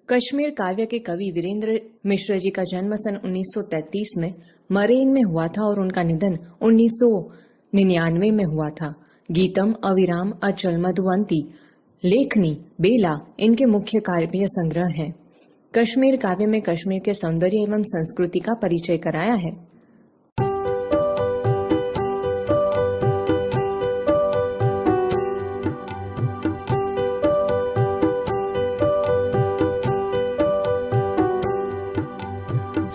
कश्मीर काव्य के कवि वीरेंद्र मिश्र जी का जन्म सन 1933 में मरेन में हुआ था और उनका निधन 1999 में हुआ था। गीतम, अविराम, अचल, मधुवंती, लेखनी, बेला इनके मुख्य काव्य संग्रह हैं। कश्मीर काव्य में कश्मीर के सौंदर्य एवं संस्कृति का परिचय कराया है।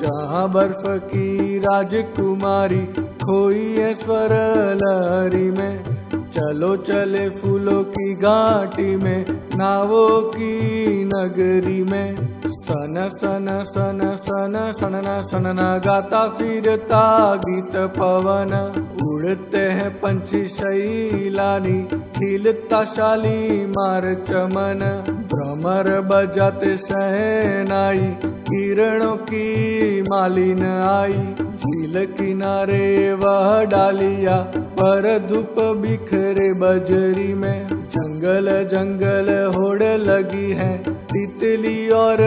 जहाँ बर्फ की राजकुमारी खोई है स्वर लहरी में, चलो चले फूलों की घाटी में, नावों की नगरी में। सन सन सन सन सनना सनना गाता फिरता गीत पवन, उड़ते हैं पंछी शैलानी, खिलता शालीमार चमन। भ्रमर बजाते शहनाई, किरणों की मालिन आई, झील किनारे वह डालिया पर धूप बिखरे बजरी में। जंगल जंगल होड़ लगी है, तितली और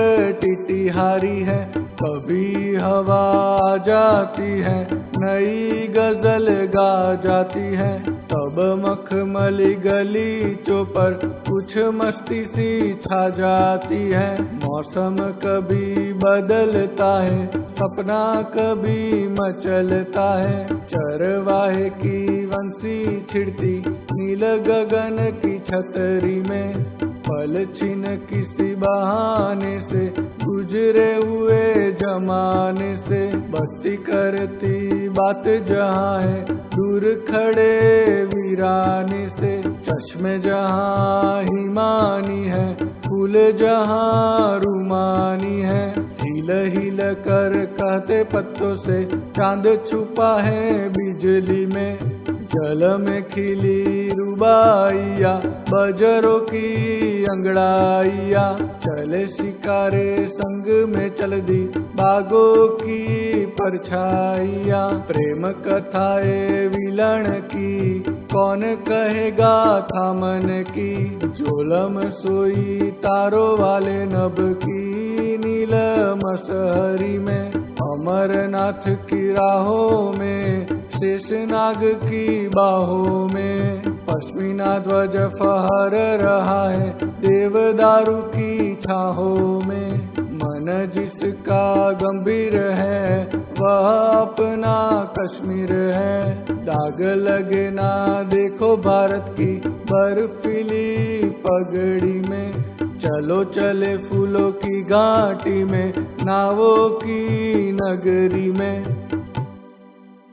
टिटिहारी है, कभी हवा आ जाती है, नई गजल गा जाती है। तब मखमली गलीचों पर कुछ मस्ती सी छा जाती है। मौसम कभी बदलता है, सपना कभी मचलता है, चरवाहे की वंशी छिड़ती नील गगन की छतरी में। पल छिन किसी बहाने से गुजरे हुए जमाने से, बस्ती करती बात जहाँ है दूर खड़े वीराने से। चश्मे जहाँ हिमानी है, फूल जहाँ रूमानी है, हिल हिल कर कहते पत्तों से चांद छुपा है बिजली में। जल में खिली रुबाइया, बजरों की अंगड़ाइया, चले शिकारे संग में चल दी बागों की परछाइया। प्रेम कथाएं विलन की कौन कहेगा था मन की, झोलम सोई तारों वाले नभ की नील मसहरी में। अमरनाथ की राहों में, शेषनाग की बाहों में, पश्मीना ध्वज फहर रहा है देवदारू की छाहों में। मन जिसका गंभीर है वह अपना कश्मीर है, दाग लगे ना देखो भारत की बर्फीली पगड़ी में। चलो चले फूलों की घाटी में, नावों की नगरी में।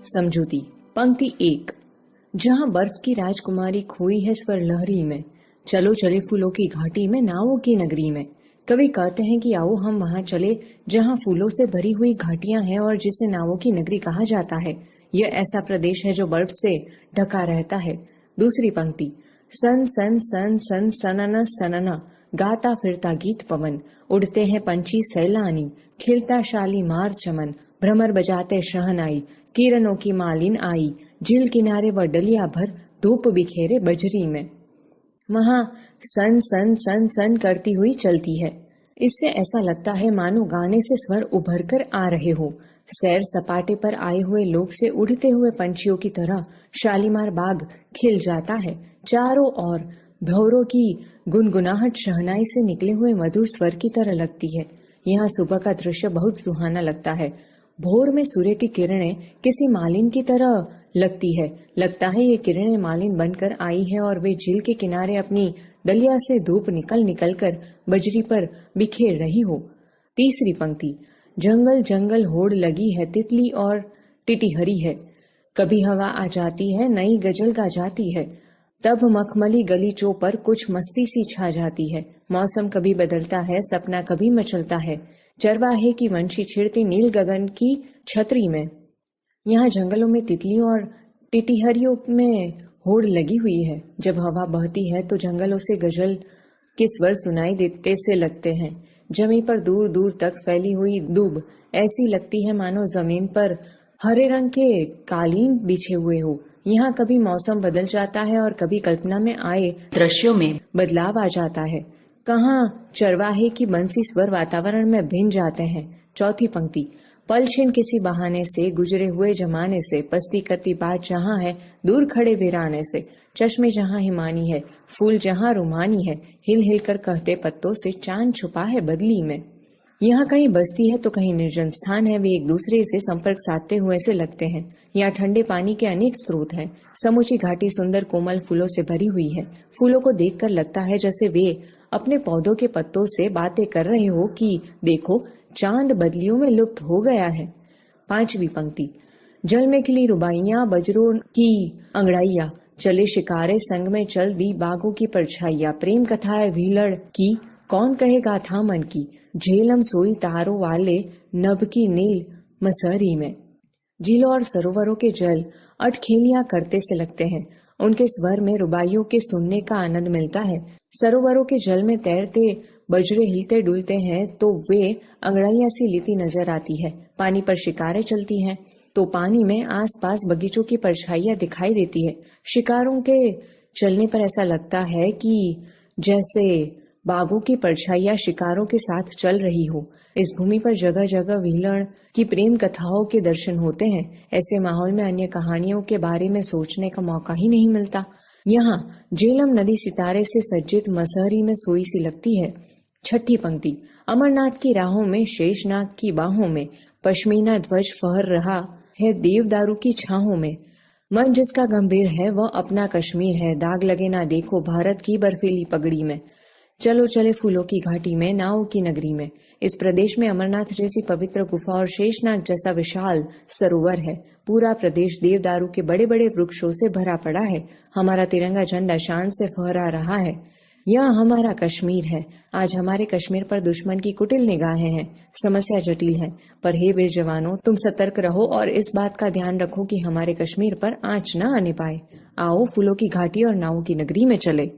समझौती पंक्ति 1। जहाँ बर्फ की राजकुमारी खोई है स्वर लहरी में, चलो चले फूलों की घाटी में, नावों की नगरी में। कवि कहते हैं कि आओ हम वहाँ चले जहाँ फूलों से भरी हुई घाटियां हैं और जिसे नावों की नगरी कहा जाता है। यह ऐसा प्रदेश है जो बर्फ से ढका रहता है। दूसरी पंक्ति। सन सन सन सन सनना सनना गाता फिरता गीत पवन, उड़ते हैं पंछी सैलानी, खिलता शालीमार चमन। भ्रमर बजाते शहनाई, किरणों की मालिन आई, झील किनारे व डलिया भर धूप बिखेरे बजरी में। वहाँ सन सन सन सन करती हुई चलती है। इससे ऐसा लगता है मानो गाने से स्वर उभर कर आ रहे हो। सैर सपाटे पर आए हुए लोग से उड़ते हुए पंछियों की तरह शालीमार बाग खिल जाता है। चारों ओर भौरों की गुनगुनाहट शहनाई से निकले हुए मधुर स्वर की तरह लगती है। यहाँ सुबह का दृश्य बहुत सुहाना लगता है। भोर में सूर्य की किरणें किसी मालिन की तरह लगती है। लगता है ये किरणें मालिन बनकर आई है और वे झील के किनारे अपनी दलिया से धूप निकल निकल कर बजरी पर बिखेर रही हो। तीसरी पंक्ति। जंगल जंगल होड़ लगी है, तितली और टिटिहरी है, कभी हवा आ जाती है, नई गजल गा जाती है। तब मखमली गलीचों पर कुछ मस्ती सी छा जाती है। मौसम कभी बदलता है, सपना कभी मचलता है, चरवाहे की वंशी छिड़ती नील गगन की छतरी में। यहाँ जंगलों में तितलियों और टिटिहरियों में होड़ लगी हुई है। जब हवा बहती है तो जंगलों से गजल के स्वर सुनाई देते से लगते हैं। जमीन पर दूर दूर तक फैली हुई दूब ऐसी लगती है मानो जमीन पर हरे रंग के कालीन बिछे हुए हो। यहाँ कभी मौसम बदल जाता है और कभी कल्पना में आए दृश्यों में बदलाव आ जाता है। कहाँ चरवाहे की बंसी स्वर वातावरण में भिन जाते हैं। चौथी पंक्ति, पल छिन किसी बहाने से, गुजरे हुए जमाने से, पस्ती करती बात जहां है, दूर खड़े वीराने से, चश्मे जहां हिमानी है, फूल जहां रुमानी है, हिल हिल कर कहते पत्तों से, चांद छुपा है बदली में। यहाँ कहीं बस्ती है तो कहीं निर्जन स्थान है, वे एक दूसरे से संपर्क साधते हुए से लगते हैं। यहाँ ठंडे पानी के अनेक स्रोत हैं। समूची घाटी सुंदर कोमल फूलों से भरी हुई है। फूलों को देखकर लगता है जैसे वे अपने पौधों के पत्तों से बातें कर रहे हो कि देखो चांद बदलियों में लुप्त हो गया है। पांचवी पंक्ति, जल में खिली रुबाइयां, बजरों की अंगड़ाइया, चले शिकारे संग में चल दी बागों की परछाइया, प्रेम कथाएं भीलड़ की, कौन कहे गाथा मन की, झेलम सोई तारों वाले, नभ की नील मसहरी में। झीलों और सरोवरों के जल अटखेलियां करते से लगते हैं। उनके स्वर में रुबाइयों के सुनने का आनंद मिलता है। सरोवरों के जल में तैरते बजरे हिलते डुलते हैं तो वे अंगड़ाइयां सी लेती नजर आती है। पानी पर शिकारें चलती हैं तो पानी में आसपास बगीचों की परछाइयां दिखाई देती है। शिकारों के चलने पर ऐसा लगता है कि जैसे बागों की परछाइयां शिकारों के साथ चल रही हो। इस भूमि पर जगह जगह व्हीलण की प्रेम कथाओं के दर्शन होते हैं। ऐसे माहौल में अन्य कहानियों के बारे में सोचने का मौका ही नहीं मिलता। यहाँ झेलम नदी सितारे से सज्जित मसहरी में सोई सी लगती है। छठी पंक्ति, अमरनाथ की राहों में, शेषनाग की बाहों में, पश्मीना ध्वज फहर रहा है देवदारू की छाहों में। मन जिसका गंभीर है वह अपना कश्मीर है, दाग लगे ना देखो भारत की बर्फीली पगड़ी में। चलो चले फूलों की घाटी में, नावों की नगरी में। इस प्रदेश में अमरनाथ जैसी पवित्र गुफा और शेषनाग जैसा विशाल सरोवर है। पूरा प्रदेश देवदारू के बड़े बड़े वृक्षों से भरा पड़ा है। हमारा तिरंगा झंडा शान से फहरा रहा है। यह हमारा कश्मीर है। आज हमारे कश्मीर पर दुश्मन की कुटिल निगाहें हैं। समस्या जटिल है, पर हे वीर जवानों, तुम सतर्क रहो और इस बात का ध्यान रखो कि हमारे कश्मीर पर आंच न आने पाए। आओ फूलों की घाटी और नावों की नगरी में चले।